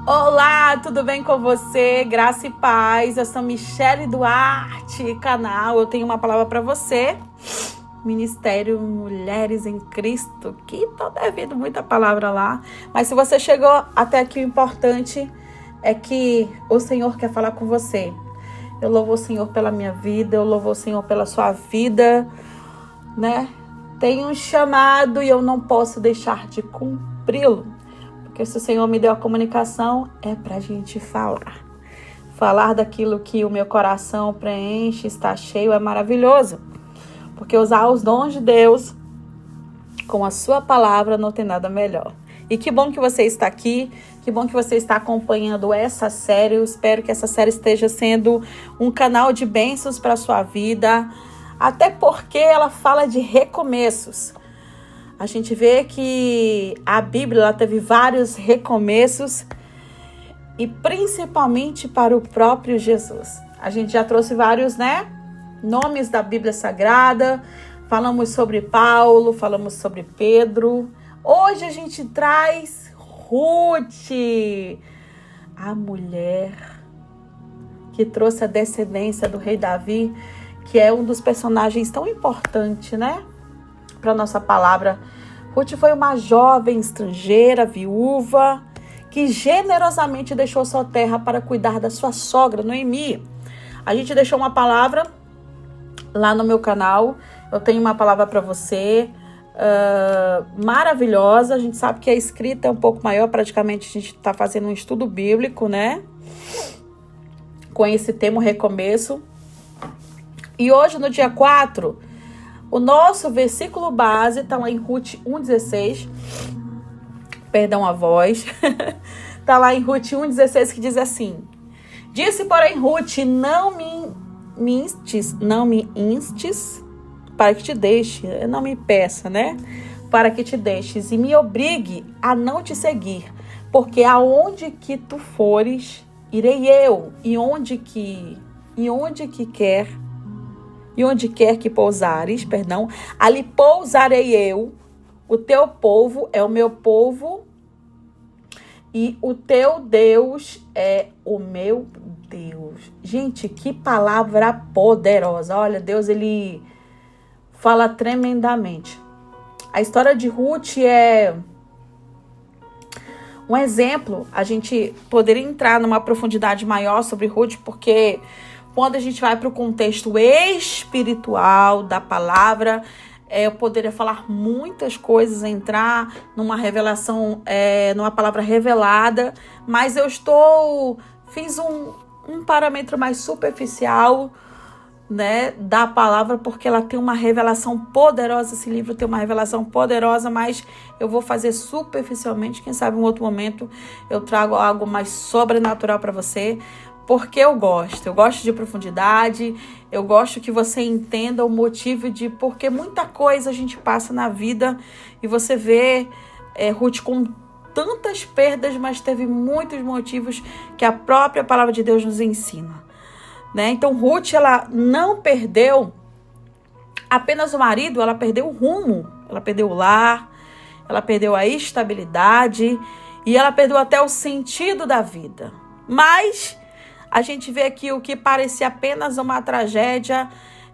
Olá, tudo bem com você? Graça e paz. Eu sou Michele Duarte, canal. Eu tenho uma palavra para você. Ministério Mulheres em Cristo, que tá devendo muita palavra lá. Mas se você chegou até aqui, o importante é que o Senhor quer falar com você. Eu louvo o Senhor pela minha vida, eu louvo o Senhor pela sua vida, né? Tenho um chamado e eu não posso deixar de cumpri-lo. Porque se o Senhor me deu a comunicação, é pra gente falar. Falar daquilo que o meu coração preenche, está cheio, é maravilhoso. Porque usar os dons de Deus com a sua palavra não tem nada melhor. E que bom que você está aqui, que bom que você está acompanhando essa série. Eu espero que essa série esteja sendo um canal de bênçãos para a sua vida. Até porque ela fala de recomeços. A gente vê que a Bíblia ela teve vários recomeços e principalmente para o próprio Jesus. A gente já trouxe vários, nomes da Bíblia Sagrada. Falamos sobre Paulo, falamos sobre Pedro. Hoje a gente traz Ruth, a mulher que trouxe a descendência do rei Davi, que é um dos personagens tão importantes, para nossa palavra. Ruth foi uma jovem estrangeira, viúva, que generosamente deixou sua terra para cuidar da sua sogra, Noemi. A gente deixou uma palavra lá no meu canal. Eu tenho uma palavra para você, maravilhosa. A gente sabe que a escrita é um pouco maior, praticamente a gente está fazendo um estudo bíblico, com esse tema, recomeço. E hoje, no dia 4, o nosso versículo base está lá em Ruth 1,16. Perdão a voz. Está lá em Ruth 1,16 que diz assim: Disse, porém, Ruth, não me instes para que te deixe, não me peça, para que te deixes e me obrigue a não te seguir, porque aonde que tu fores, irei eu, e onde quer que pousares, ali pousarei eu. O teu povo é o meu povo e o teu Deus é o meu Deus. Gente, que palavra poderosa. Olha, Deus, ele fala tremendamente. A história de Ruth é um exemplo. A gente poderia entrar numa profundidade maior sobre Ruth, porque quando a gente vai para o contexto espiritual da palavra, eu poderia falar muitas coisas, entrar numa revelação, numa palavra revelada, mas fiz um parâmetro mais superficial, da palavra, porque ela tem uma revelação poderosa. Esse livro tem uma revelação poderosa, mas eu vou fazer superficialmente. Quem sabe em outro momento eu trago algo mais sobrenatural para você, porque eu gosto de profundidade, eu gosto que você entenda o motivo porque muita coisa a gente passa na vida e você vê Ruth com tantas perdas, mas teve muitos motivos que a própria palavra de Deus nos ensina. Então Ruth, ela não perdeu apenas o marido, ela perdeu o rumo, ela perdeu o lar, ela perdeu a estabilidade e ela perdeu até o sentido da vida. Mas a gente vê aqui o que parecia apenas uma tragédia,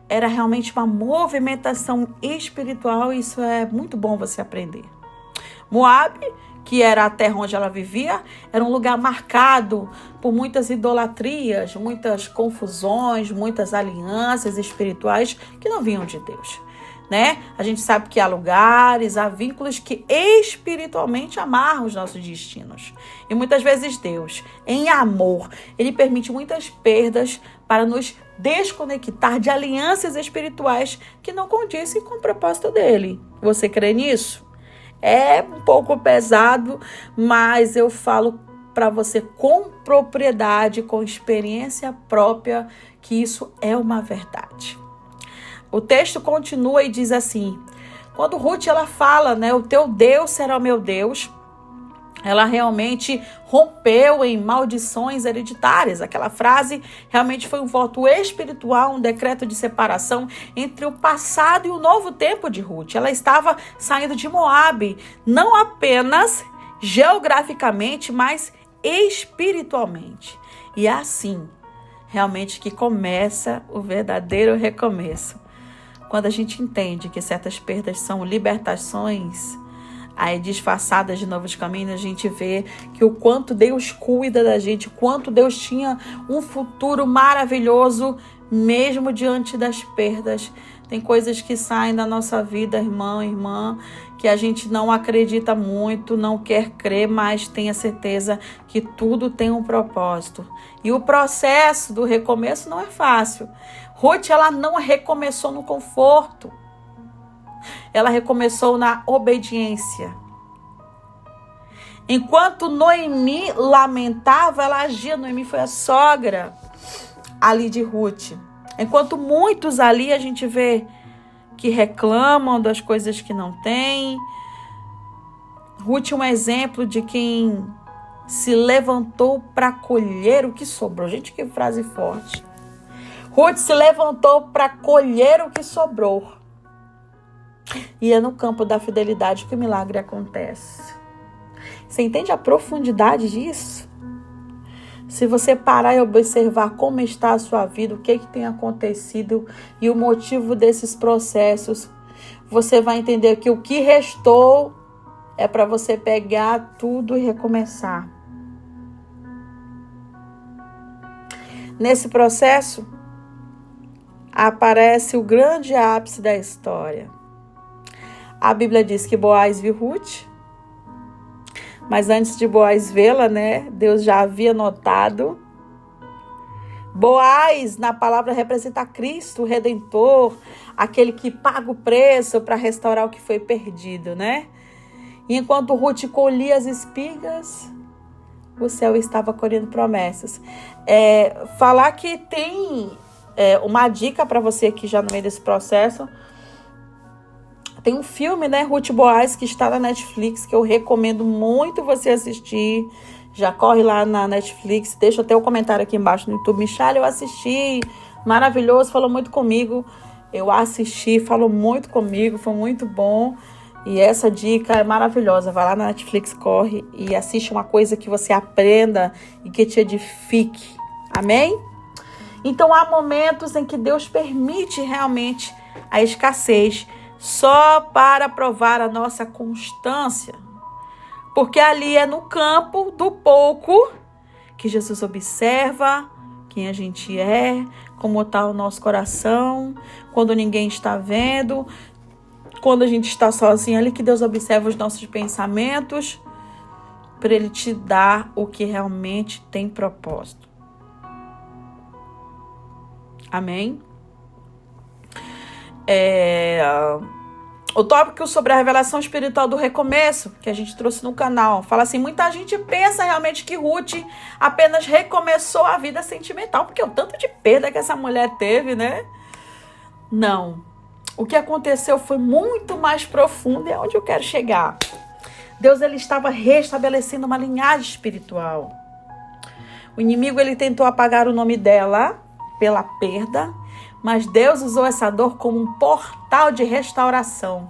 era realmente uma movimentação espiritual, e isso é muito bom você aprender. Moabe, que era a terra onde ela vivia, era um lugar marcado por muitas idolatrias, muitas confusões, muitas alianças espirituais que não vinham de Deus. A gente sabe que há lugares, há vínculos que espiritualmente amarram os nossos destinos. E muitas vezes Deus, em amor, ele permite muitas perdas para nos desconectar de alianças espirituais que não condizem com o propósito dele. Você crê nisso? É um pouco pesado, mas eu falo para você com propriedade, com experiência própria, que isso é uma verdade. O texto continua e diz assim: quando Ruth ela fala, o teu Deus será o meu Deus, ela realmente rompeu em maldições hereditárias. Aquela frase realmente foi um voto espiritual, um decreto de separação entre o passado e o novo tempo de Ruth. Ela estava saindo de Moabe, não apenas geograficamente, mas espiritualmente. E é assim, realmente, que começa o verdadeiro recomeço. Quando a gente entende que certas perdas são libertações, aí disfarçadas de novos caminhos, a gente vê que o quanto Deus cuida da gente, o quanto Deus tinha um futuro maravilhoso, mesmo diante das perdas. Tem coisas que saem da nossa vida, irmã, que a gente não acredita muito, não quer crer, mas tenha certeza que tudo tem um propósito. E o processo do recomeço não é fácil. Ruth, ela não recomeçou no conforto. Ela recomeçou na obediência. Enquanto Noemi lamentava, ela agia. Noemi foi a sogra ali de Ruth. Enquanto muitos ali a gente vê que reclamam das coisas que não têm. Ruth é um exemplo de quem se levantou para colher o que sobrou. Gente, que frase forte. Ruth se levantou para colher o que sobrou. E é no campo da fidelidade que o milagre acontece. Você entende a profundidade disso? Se você parar e observar como está a sua vida, o que tem acontecido e o motivo desses processos, você vai entender que o que restou é para você pegar tudo e recomeçar. Nesse processo, aparece o grande ápice da história. A Bíblia diz que Boaz viu Ruth, mas antes de Boaz vê-la, Deus já havia notado. Boaz, na palavra, representa Cristo, o Redentor, aquele que paga o preço para restaurar o que foi perdido, E enquanto Ruth colhia as espigas, o céu estava colhendo promessas. Falar que tem uma dica para você aqui já no meio desse processo. Tem um filme, Ruth Boaz, que está na Netflix, que eu recomendo muito você assistir. Já corre lá na Netflix, deixa até o comentário aqui embaixo no YouTube. Michelle, eu assisti, maravilhoso, falou muito comigo. Eu assisti, falou muito comigo, foi muito bom. E essa dica é maravilhosa. Vai lá na Netflix, corre e assiste uma coisa que você aprenda e que te edifique. Amém? Então há momentos em que Deus permite realmente a escassez, só para provar a nossa constância. Porque ali é no campo do pouco que Jesus observa quem a gente é, como está o nosso coração, quando ninguém está vendo, quando a gente está sozinho, ali que Deus observa os nossos pensamentos, para Ele te dar o que realmente tem propósito. Amém? O tópico sobre a revelação espiritual do recomeço, que a gente trouxe no canal, fala assim, muita gente pensa realmente que Ruth apenas recomeçou a vida sentimental, porque o tanto de perda que essa mulher teve, Não. O que aconteceu foi muito mais profundo, e é onde eu quero chegar. Deus, ele estava restabelecendo uma linhagem espiritual. O inimigo, ele tentou apagar o nome dela pela perda, mas Deus usou essa dor como um portal de restauração.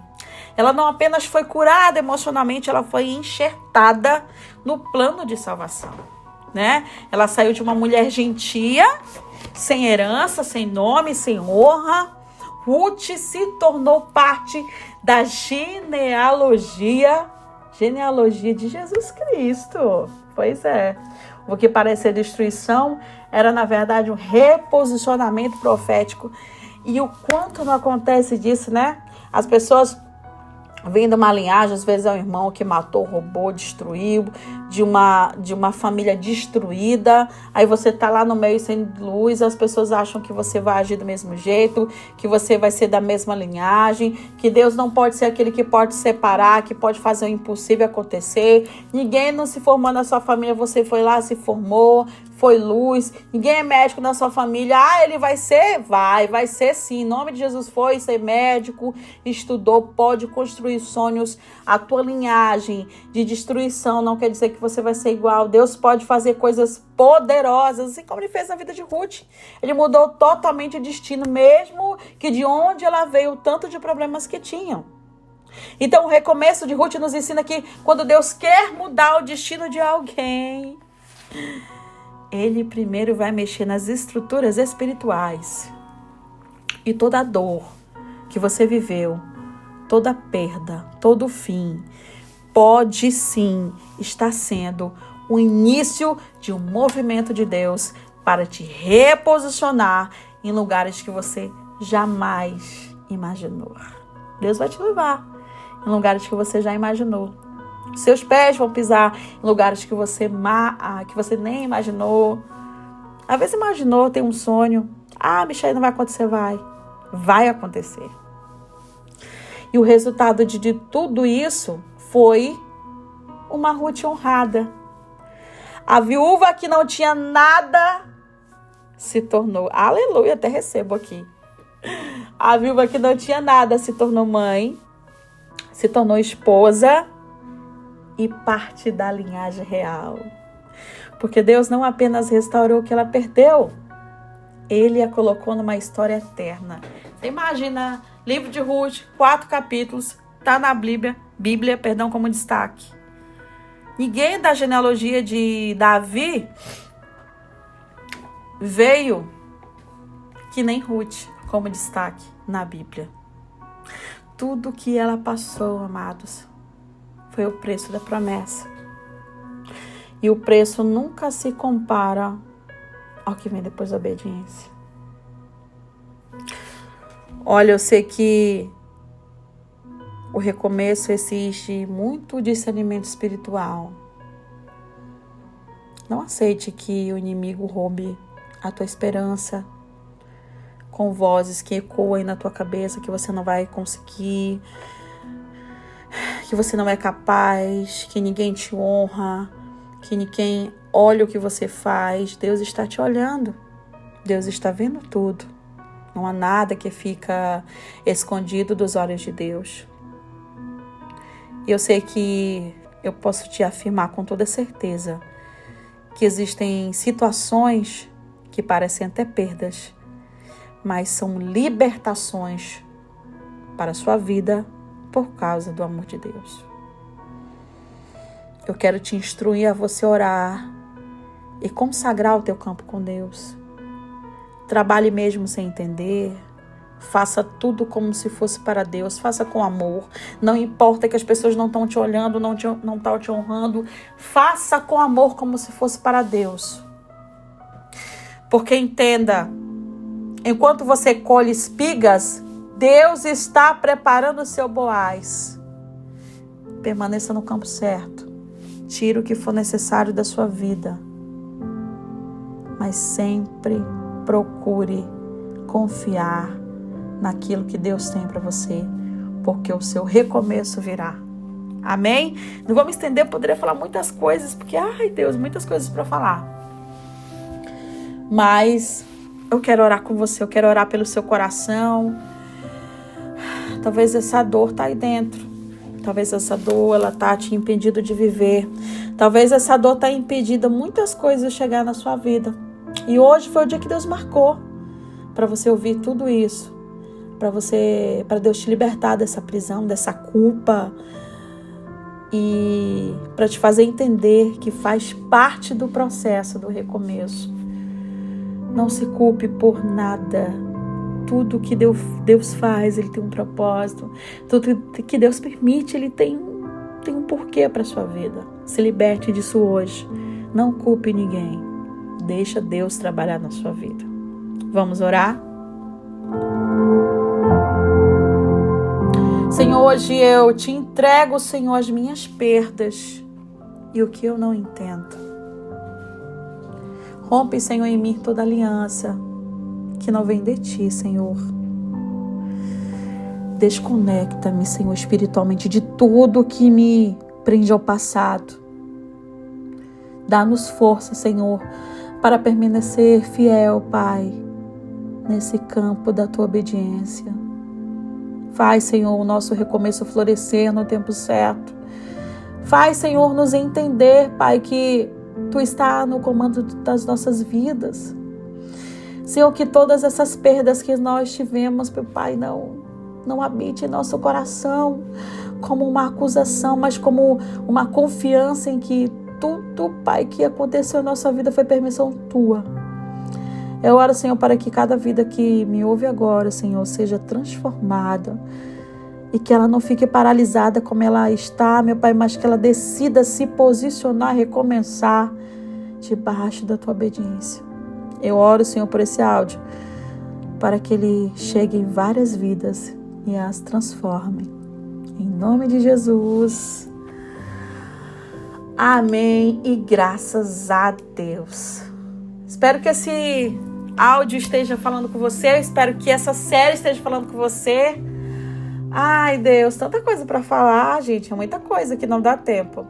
Ela não apenas foi curada emocionalmente, ela foi enxertada no plano de salvação, Ela saiu de uma mulher gentia, sem herança, sem nome, sem honra. Ruth se tornou parte da genealogia de Jesus Cristo. Pois é. O que parecia destruição era, na verdade, um reposicionamento profético. E o quanto não acontece disso, As pessoas vêm de uma linhagem, às vezes é um irmão que matou, roubou, destruiu, de uma família destruída. Aí você tá lá no meio sem luz, as pessoas acham que você vai agir do mesmo jeito, que você vai ser da mesma linhagem, que Deus não pode ser aquele que pode separar, que pode fazer o impossível acontecer. Ninguém não se formou na sua família, você foi lá, se formou, foi luz. Ninguém é médico na sua família. Ele vai ser? Vai ser sim. Em nome de Jesus, foi ser médico, estudou, pode construir sonhos. A tua linhagem de destruição não quer dizer que você vai ser igual. Deus pode fazer coisas poderosas, assim como ele fez na vida de Ruth. Ele mudou totalmente o destino, mesmo que de onde ela veio, o tanto de problemas que tinham. Então, o recomeço de Ruth nos ensina que quando Deus quer mudar o destino de alguém, Ele primeiro vai mexer nas estruturas espirituais. E toda dor que você viveu, toda perda, todo fim, pode sim estar sendo o início de um movimento de Deus para te reposicionar em lugares que você jamais imaginou. Deus vai te levar em lugares que você já imaginou. Seus pés vão pisar em lugares que você nem imaginou. Às vezes imaginou, tem um sonho. Michele, não vai acontecer, vai acontecer. E o resultado de tudo isso foi uma Ruth honrada. A viúva que não tinha nada se tornou, aleluia, até recebo aqui. A viúva que não tinha nada se tornou mãe, se tornou esposa e parte da linhagem real. Porque Deus não apenas restaurou o que ela perdeu, Ele a colocou numa história eterna. Você imagina, livro de Ruth, 4 capítulos, está na Bíblia, como destaque. Ninguém da genealogia de Davi veio que nem Ruth como destaque na Bíblia. Tudo que ela passou, amados, foi o preço da promessa. E o preço nunca se compara ao que vem depois da obediência. Olha, eu sei que o recomeço exige muito discernimento espiritual. Não aceite que o inimigo roube a tua esperança com vozes que ecoam na tua cabeça que você não vai conseguir, que você não é capaz, que ninguém te honra, que ninguém olha o que você faz. Deus está te olhando. Deus está vendo tudo. Não há nada que fica escondido dos olhos de Deus. E eu sei que eu posso te afirmar com toda certeza que existem situações que parecem até perdas, mas são libertações para a sua vida por causa do amor de Deus. Eu quero te instruir a você orar e consagrar o teu campo com Deus. Trabalhe mesmo sem entender. Faça tudo como se fosse para Deus. Faça com amor. Não importa que as pessoas não estão te olhando, não estão te honrando. Faça com amor como se fosse para Deus. Porque entenda, enquanto você colhe espigas, Deus está preparando o seu Boaz. Permaneça no campo certo. Tire o que for necessário da sua vida. Mas sempre procure confiar naquilo que Deus tem para você, porque o seu recomeço virá. Amém? Não vou me estender, eu poderia falar muitas coisas, porque, Deus, muitas coisas para falar. Mas eu quero orar com você, eu quero orar pelo seu coração. Talvez essa dor está aí dentro. Talvez essa dor, ela está te impedindo de viver. Talvez essa dor está impedindo muitas coisas de chegar na sua vida. E hoje foi o dia que Deus marcou para você ouvir tudo isso. Para Deus te libertar dessa prisão, dessa culpa. E para te fazer entender que faz parte do processo do recomeço. Não se culpe por nada. Tudo que Deus faz, Ele tem um propósito. Tudo que Deus permite, Ele tem um porquê para a sua vida. Se liberte disso hoje. Não culpe ninguém. Deixa Deus trabalhar na sua vida. Vamos orar? Senhor, hoje eu te entrego, Senhor, as minhas perdas e o que eu não entendo. Rompe, Senhor, em mim toda aliança que não vem de ti, Senhor. Desconecta-me, Senhor, espiritualmente de tudo que me prende ao passado. Dá-nos força, Senhor, para permanecer fiel, Pai, nesse campo da tua obediência. Faz, Senhor, o nosso recomeço florescer no tempo certo. Faz, Senhor, nos entender, Pai, que tu está no comando das nossas vidas. Senhor, que todas essas perdas que nós tivemos, meu Pai, não habite em nosso coração como uma acusação, mas como uma confiança em que tudo, Pai, que aconteceu na nossa vida foi permissão Tua. Eu oro, Senhor, para que cada vida que me ouve agora, Senhor, seja transformada e que ela não fique paralisada como ela está, meu Pai, mas que ela decida se posicionar, recomeçar debaixo da Tua obediência. Eu oro, Senhor, por esse áudio, para que ele chegue em várias vidas e as transforme. Em nome de Jesus. Amém e graças a Deus. Espero que esse áudio esteja falando com você. Espero que essa série esteja falando com você. Ai, Deus, tanta coisa para falar, gente. É muita coisa que não dá tempo.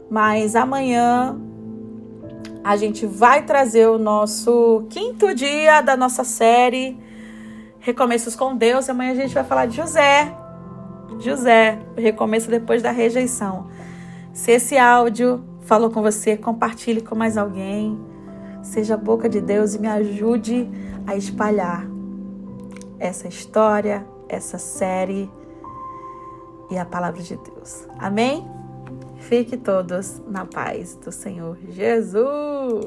Mas amanhã a gente vai trazer o nosso 5º dia da nossa série Recomeços com Deus. Amanhã a gente vai falar de José. José, o recomeço depois da rejeição. Se esse áudio falou com você, compartilhe com mais alguém. Seja a boca de Deus e me ajude a espalhar essa história, essa série e a palavra de Deus. Amém? Fique todos na paz do Senhor Jesus.